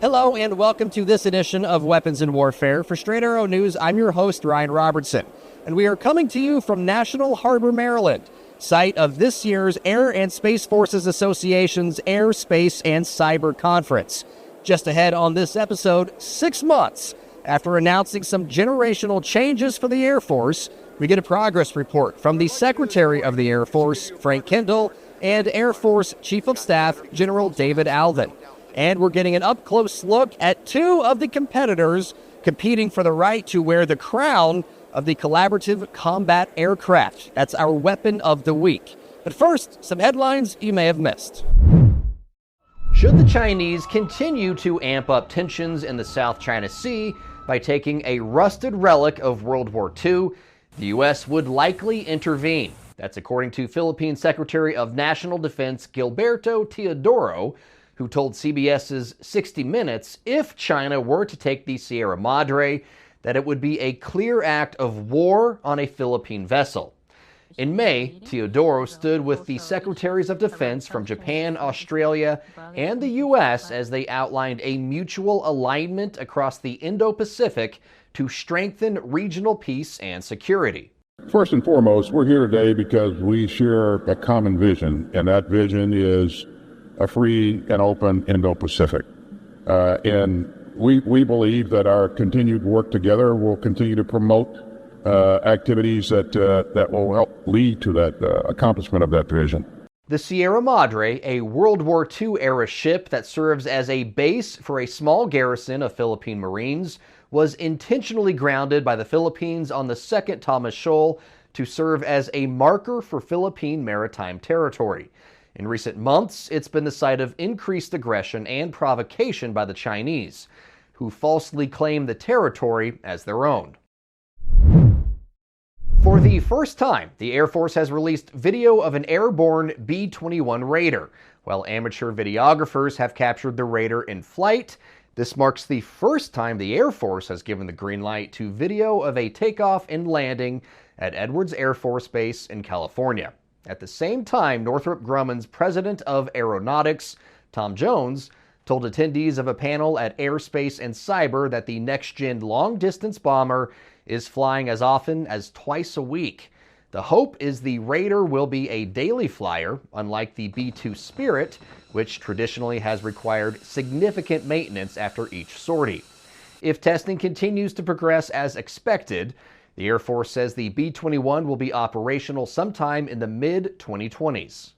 Hello and welcome to this edition of Weapons and Warfare. For Straight Arrow News, I'm your host, Ryan Robertson, and we are coming to you from National Harbor, Maryland, site of this year's Air and Space Forces Association's Air, Space, and Cyber Conference. Just ahead on this episode, 6 months after announcing some generational changes for the Air Force, we get a progress report from the Secretary of the Air Force, Frank Kendall, and Air Force Chief of Staff, General David Allvin. And we're getting an up-close look at two of the competitors competing for the right to wear the crown of the Collaborative Combat Aircraft. That's our weapon of the week. But first, some headlines you may have missed. Should the Chinese continue to amp up tensions in the South China Sea by taking a rusted relic of World War II, the U.S. would likely intervene. That's according to Philippine Secretary of National Defense Gilberto Teodoro, who told CBS's 60 Minutes if China were to take the Sierra Madre, that it would be a clear act of war on a Philippine vessel. In May, Teodoro stood with the Secretaries of Defense from Japan, Australia, and the U.S. as they outlined a mutual alignment across the Indo-Pacific to strengthen regional peace and security. First and foremost, we're here today because we share a common vision, and that vision is a free and open Indo-Pacific. And we believe that our continued work together will continue to promote activities that will help lead to that accomplishment of that vision. The Sierra Madre, a World War II-era ship that serves as a base for a small garrison of Philippine Marines, was intentionally grounded by the Philippines on the Second Thomas Shoal to serve as a marker for Philippine maritime territory. In recent months, it's been the site of increased aggression and provocation by the Chinese, who falsely claim the territory as their own. For the first time, the Air Force has released video of an airborne B-21 Raider. While amateur videographers have captured the Raider in flight, this marks the first time the Air Force has given the green light to video of a takeoff and landing at Edwards Air Force Base in California. At the same time, Northrop Grumman's president of aeronautics, Tom Jones, told attendees of a panel at Airspace and Cyber that the next-gen long-distance bomber is flying as often as twice a week. The hope is the Raider will be a daily flyer, unlike the B-2 Spirit, which traditionally has required significant maintenance after each sortie. If testing continues to progress as expected, the Air Force says the B-21 will be operational sometime in the mid-2020s.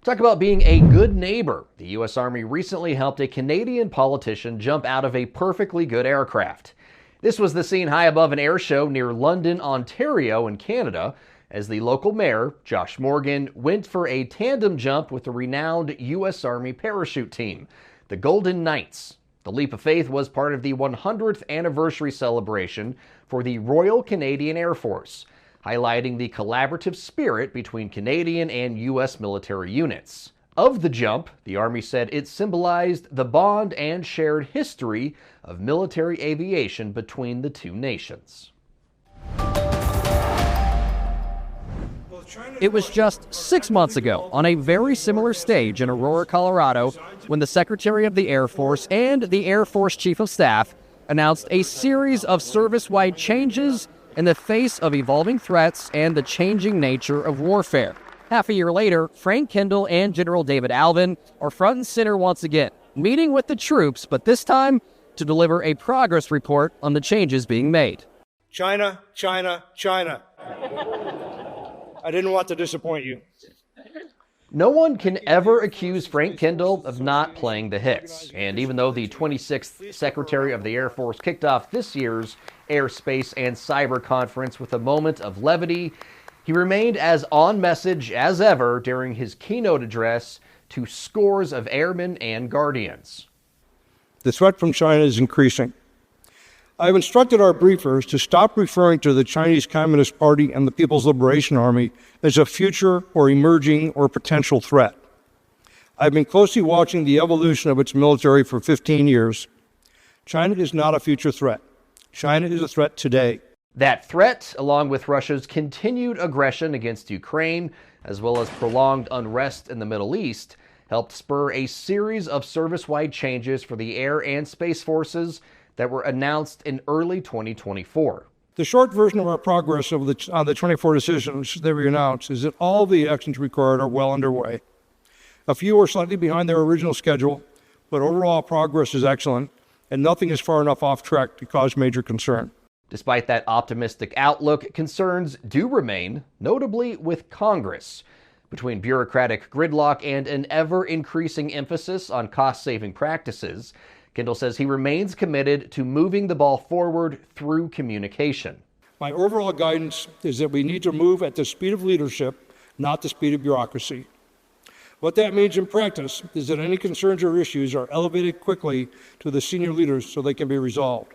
Talk about being a good neighbor. The U.S. Army recently helped a Canadian politician jump out of a perfectly good aircraft. This was the scene high above an air show near London, Ontario in Canada, as the local mayor, Josh Morgan, went for a tandem jump with the renowned U.S. Army parachute team, the Golden Knights. The leap of faith was part of the 100th anniversary celebration for the Royal Canadian Air Force, highlighting the collaborative spirit between Canadian and U.S. military units. Of the jump, the Army said it symbolized the bond and shared history of military aviation between the two nations. It was just 6 months ago, on a very similar stage in Aurora, Colorado, when the Secretary of the Air Force and the Air Force Chief of Staff announced a series of service-wide changes in the face of evolving threats and the changing nature of warfare. Half a year later, Frank Kendall and General David Allvin are front and center once again, meeting with the troops, but this time to deliver a progress report on the changes being made. China, China, China. I didn't want to disappoint you. No one can ever accuse Frank Kendall of not playing the hits. And even though the 26th Secretary of the Air Force kicked off this year's Air, Space, and Cyber Conference with a moment of levity, he remained as on message as ever during his keynote address to scores of airmen and guardians. The threat from China is increasing. I've instructed our briefers to stop referring to the Chinese Communist Party and the People's Liberation Army as a future or emerging or potential threat. I've been closely watching the evolution of its military for 15 years. China is not a future threat. China is a threat today. That threat, along with Russia's continued aggression against Ukraine, as well as prolonged unrest in the Middle East, helped spur a series of service-wide changes for the Air and Space Forces that were announced in early 2024. The short version of our progress on the 24 decisions that we announced is that all the actions required are well underway. A few are slightly behind their original schedule, but overall progress is excellent, and nothing is far enough off track to cause major concern. Despite that optimistic outlook, concerns do remain, notably with Congress. Between bureaucratic gridlock and an ever-increasing emphasis on cost-saving practices, Kendall says he remains committed to moving the ball forward through communication. My overall guidance is that we need to move at the speed of leadership, not the speed of bureaucracy. What that means in practice is that any concerns or issues are elevated quickly to the senior leaders so they can be resolved.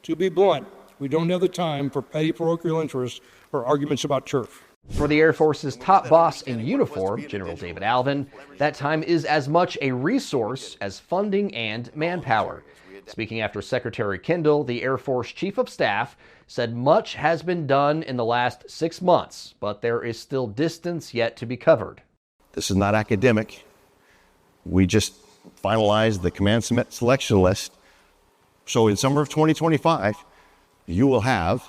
To be blunt, we don't have the time for petty parochial interests or arguments about turf. For the Air Force's top boss in uniform, General David Allvin, that time is as much a resource as funding and manpower. Speaking after Secretary Kendall, the Air Force Chief of Staff said much has been done in the last 6 months, but there is still distance yet to be covered. This is not academic. We just finalized the command selection list. So in summer of 2025, you will have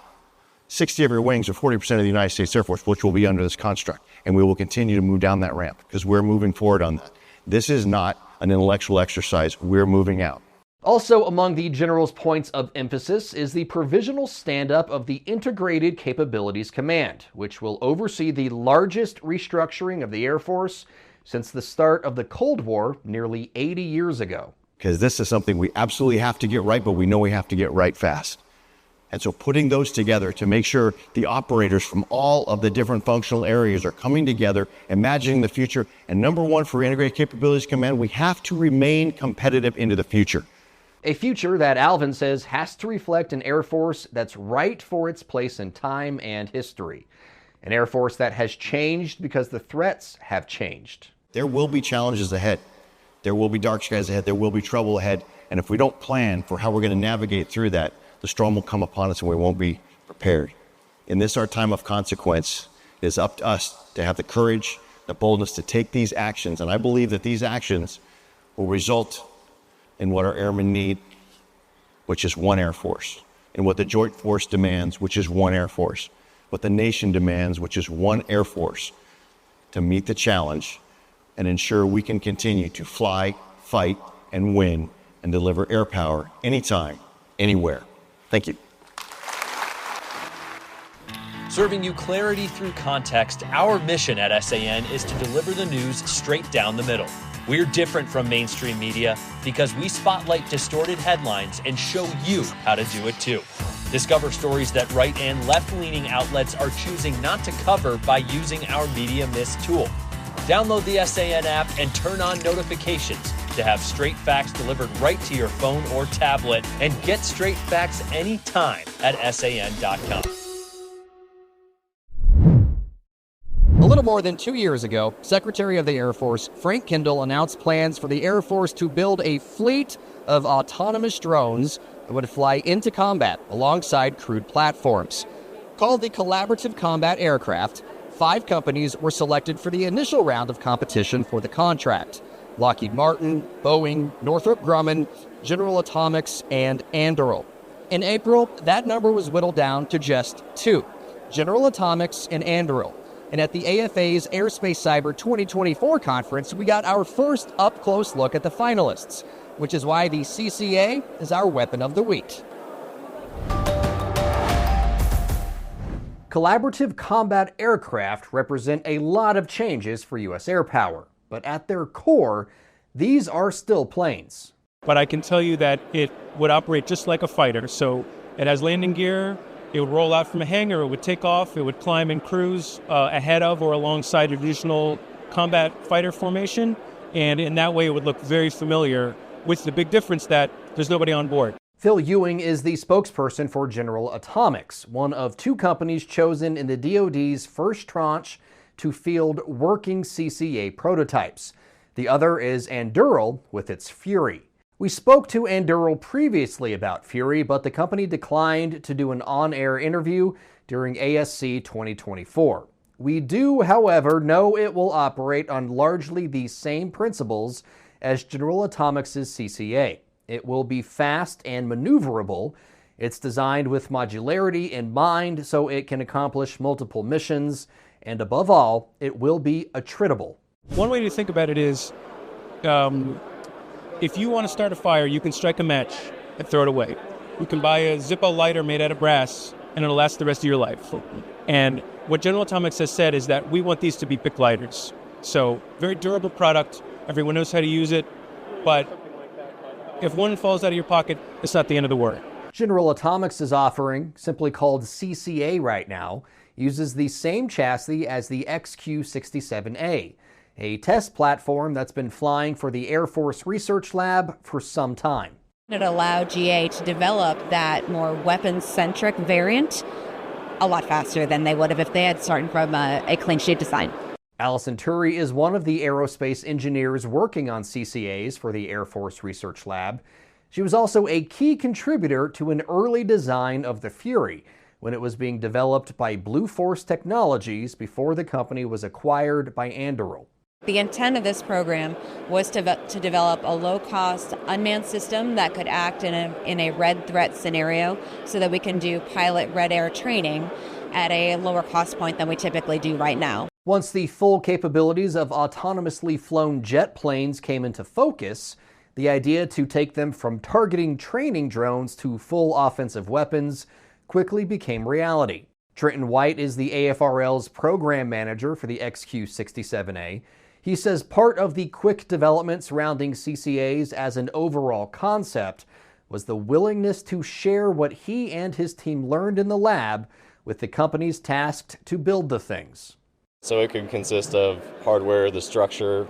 60 of your wings or 40% of the United States Air Force, which will be under this construct. And we will continue to move down that ramp because we're moving forward on that. This is not an intellectual exercise. We're moving out. Also among the General's points of emphasis is the provisional stand-up of the Integrated Capabilities Command, which will oversee the largest restructuring of the Air Force since the start of the Cold War nearly 80 years ago. Because this is something we absolutely have to get right, but we know we have to get right fast. And so putting those together to make sure the operators from all of the different functional areas are coming together, imagining the future. And number one for Integrated Capabilities Command, we have to remain competitive into the future. A future that Allvin says has to reflect an Air Force that's right for its place in time and history. An Air Force that has changed because the threats have changed. There will be challenges ahead. There will be dark skies ahead. There will be trouble ahead. And if we don't plan for how we're going to navigate through that, the storm will come upon us and we won't be prepared. In this, our time of consequence, it is up to us to have the courage, the boldness to take these actions. And I believe that these actions will result in what our airmen need, which is one Air Force, and what the Joint Force demands, which is one Air Force, what the nation demands, which is one Air Force, to meet the challenge and ensure we can continue to fly, fight, and win and deliver air power anytime, anywhere. Thank you. Serving you clarity through context, our mission at SAN is to deliver the news straight down the middle. We're different from mainstream media because we spotlight distorted headlines and show you how to do it too. Discover stories that right and left-leaning outlets are choosing not to cover by using our Media Mist tool. Download the SAN app and turn on notifications to have straight facts delivered right to your phone or tablet, and get straight facts anytime at SAN.com. A little more than 2 years ago, Secretary of the Air Force Frank Kendall announced plans for the Air Force to build a fleet of autonomous drones that would fly into combat alongside crewed platforms. Called the Collaborative Combat Aircraft, 5 companies were selected for the initial round of competition for the contract: Lockheed Martin, Boeing, Northrop Grumman, General Atomics, and Anduril. In April, that number was whittled down to just 2, General Atomics and Anduril. And at the AFA's Airspace Cyber 2024 conference, we got our first up-close look at the finalists, which is why the CCA is our weapon of the week. Collaborative combat aircraft represent a lot of changes for U.S. air power, but at their core, these are still planes. But I can tell you that it would operate just like a fighter. So it has landing gear, it would roll out from a hangar, it would take off, it would climb and cruise ahead of or alongside a traditional combat fighter formation, and in that way it would look very familiar, with the big difference that there's nobody on board. Phil Ewing is the spokesperson for General Atomics, one of 2 companies chosen in the DoD's first tranche to field working CCA prototypes. The other is Anduril with its Fury. We spoke to Anduril previously about Fury, but the company declined to do an on-air interview during ASC 2024. We do, however, know it will operate on largely the same principles as General Atomics' CCA. It will be fast and maneuverable. It's designed with modularity in mind so it can accomplish multiple missions, and above all, it will be attritable. One way to think about it is, if you want to start a fire, you can strike a match and throw it away. You can buy a Zippo lighter made out of brass, and it'll last the rest of your life. And what General Atomics has said is that we want these to be BIC lighters. So, very durable product. Everyone knows how to use it. But if one falls out of your pocket, it's not the end of the world. General Atomics' offering, simply called CCA right now, uses the same chassis as the XQ-67A, a test platform that's been flying for the Air Force Research Lab for some time. It allowed GA to develop that more weapons-centric variant a lot faster than they would have if they had started from a clean sheet design. Allison Turi is one of the aerospace engineers working on CCAs for the Air Force Research Lab. She was also a key contributor to an early design of the Fury when it was being developed by Blue Force Technologies before the company was acquired by Anduril. The intent of this program was to develop a low-cost unmanned system that could act in a red threat scenario so that we can do pilot red air training at a lower cost point than we typically do right now. Once the full capabilities of autonomously flown jet planes came into focus, the idea to take them from targeting training drones to full offensive weapons quickly became reality. Trenton White is the AFRL's program manager for the XQ-67A. He says part of the quick development surrounding CCAs as an overall concept was the willingness to share what he and his team learned in the lab with the companies tasked to build the things. So it could consist of hardware, the structure.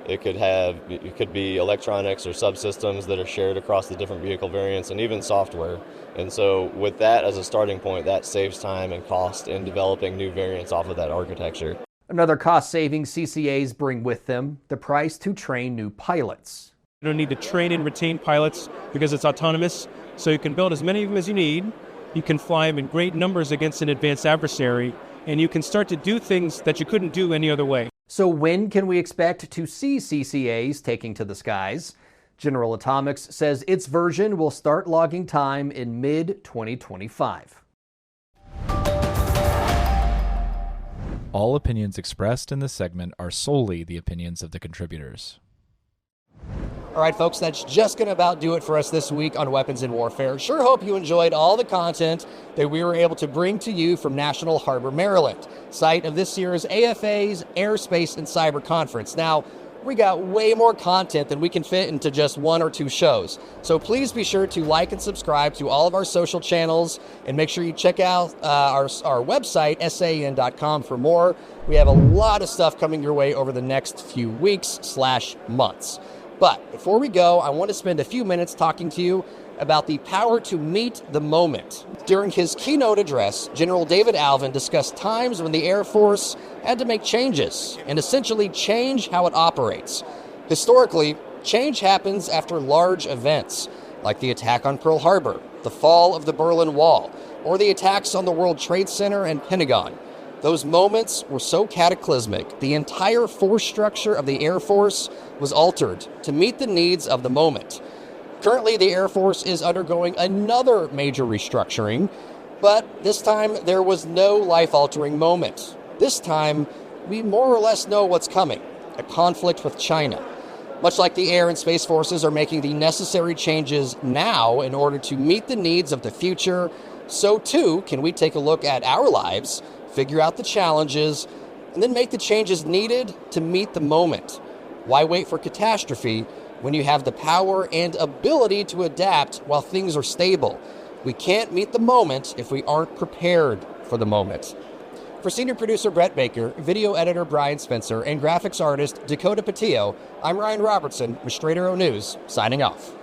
It could be electronics or subsystems that are shared across the different vehicle variants, and even software. And so with that as a starting point, that saves time and cost in developing new variants off of that architecture. Another cost saving CCAs bring with them the price to train new pilots. You don't need to train and retain pilots because it's autonomous, so you can build as many of them as you need. You can fly them in great numbers against an advanced adversary, and you can start to do things that you couldn't do any other way. So when can we expect to see CCAs taking to the skies? General Atomics says its version will start logging time in mid-2025. All opinions expressed in this segment are solely the opinions of the contributors. All right, folks, that's just going to about do it for us this week on Weapons in Warfare. Sure hope you enjoyed all the content that we were able to bring to you from National Harbor, Maryland, site of this year's AFA's Airspace and Cyber Conference. Now, we got way more content than we can fit into just one or two shows. So please be sure to like and subscribe to all of our social channels, and make sure you check out our website, san.com, for more. We have a lot of stuff coming your way over the next few weeks/months. But before we go, I want to spend a few minutes talking to you about the power to meet the moment. During his keynote address, General David Allvin discussed times when the Air Force had to make changes and essentially change how it operates. Historically, change happens after large events, like the attack on Pearl Harbor, the fall of the Berlin Wall, or the attacks on the World Trade Center and Pentagon. Those moments were so cataclysmic, the entire force structure of the Air Force was altered to meet the needs of the moment. Currently, the Air Force is undergoing another major restructuring, but this time there was no life-altering moment. This time, we more or less know what's coming: a conflict with China. Much like the Air and Space Forces are making the necessary changes now in order to meet the needs of the future, so too can we take a look at our lives, figure out the challenges, and then make the changes needed to meet the moment. Why wait for catastrophe when you have the power and ability to adapt while things are stable? We can't meet the moment if we aren't prepared for the moment. For senior producer Brett Baker, video editor Brian Spencer, and graphics artist Dakota Patillo, I'm Ryan Robertson with Straight Arrow News, signing off.